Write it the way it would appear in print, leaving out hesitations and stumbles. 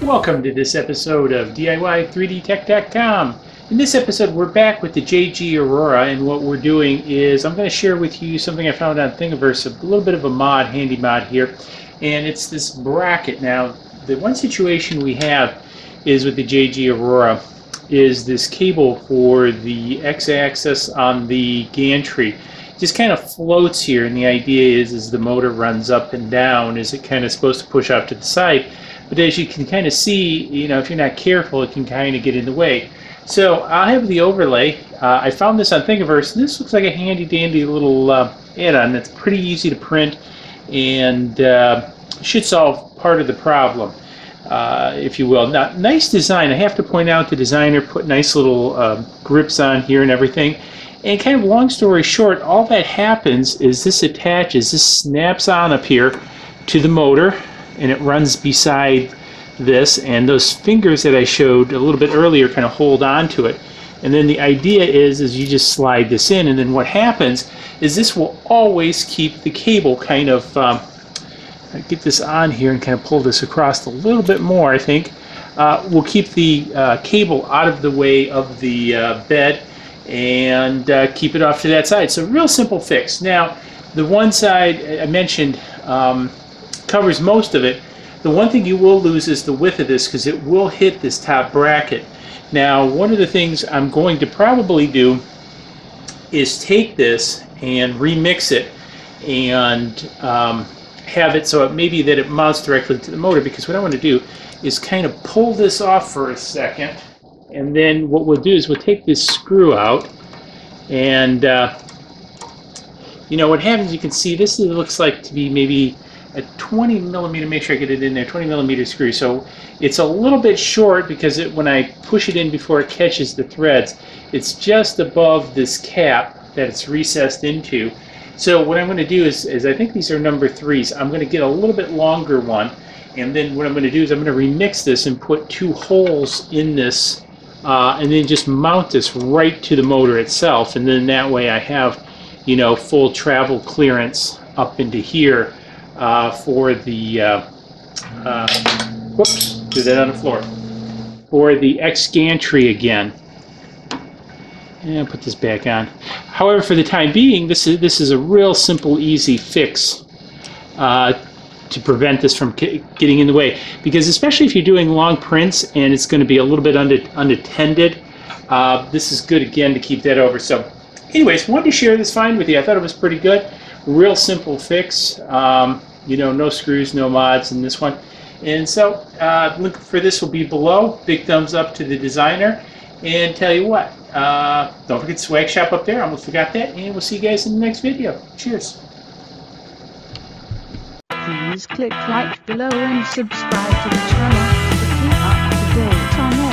Welcome to this episode of DIY3DTech.com. In this episode we're back with the JGAURORA, and what we're doing is I'm going to share with you something I found on Thingiverse, a little bit of a mod, handy mod here, and it's this bracket. Now the one situation we have is with the JGAURORA is this cable for the X-axis on the gantry. Just kind of floats here, and the idea is as the motor runs up and down, is it kind of supposed to push off to the side. But as you can kind of see, if you're not careful, it can kind of get in the way. So I have the overlay. I found this on Thingiverse, and this looks like a handy-dandy little add-on that's pretty easy to print, and should solve part of the problem, if you will. Now, nice design. I have to point out the designer put nice little grips on here and everything. And kind of long story short, all that happens is this attaches, this snaps on up here to the motor, and it runs beside this, and those fingers that I showed a little bit earlier kind of hold on to it. And then the idea is you just slide this in, and then what happens is this will always keep the cable kind of, get this on here and kind of pull this across a little bit more, I think, will keep the cable out of the way of the bed and keep it off to that side. So real simple fix. Now the one side I mentioned covers most of it. The one thing you will lose is the width of this, because it will hit this top bracket. Now one of the things I'm going to probably do is take this and remix it and have it so it maybe that it mounts directly to the motor, because what I want to do is kind of pull this off for a second, and then what we'll do is we'll take this screw out, and what happens, you can see this looks like to be maybe a 20 millimeter, make sure I get it in there, 20 millimeter screw. So it's a little bit short because when I push it in before it catches the threads, it's just above this cap that it's recessed into. So what I'm going to do is I think these are number 3s. I'm going to get a little bit longer one, and then what I'm going to do is I'm going to remix this and put 2 holes in this, and then just mount this right to the motor itself, and then that way I have full travel clearance up into here for the whoops, do that on the floor, for the X gantry again. And put this back on. However, for the time being, this is a real simple, easy fix to prevent this from getting in the way, because especially if you're doing long prints and it's going to be a little bit unattended, this is good again to keep that over. So anyways, wanted to share this find with you. I thought it was pretty good. Real simple fix. No screws, no mods in this one. And so link for this will be below. Big thumbs up to the designer. And tell you what, don't forget the swag shop up there. I almost forgot that. And we'll see you guys in the next video. Cheers. Please click like below and subscribe to the channel to keep up to date on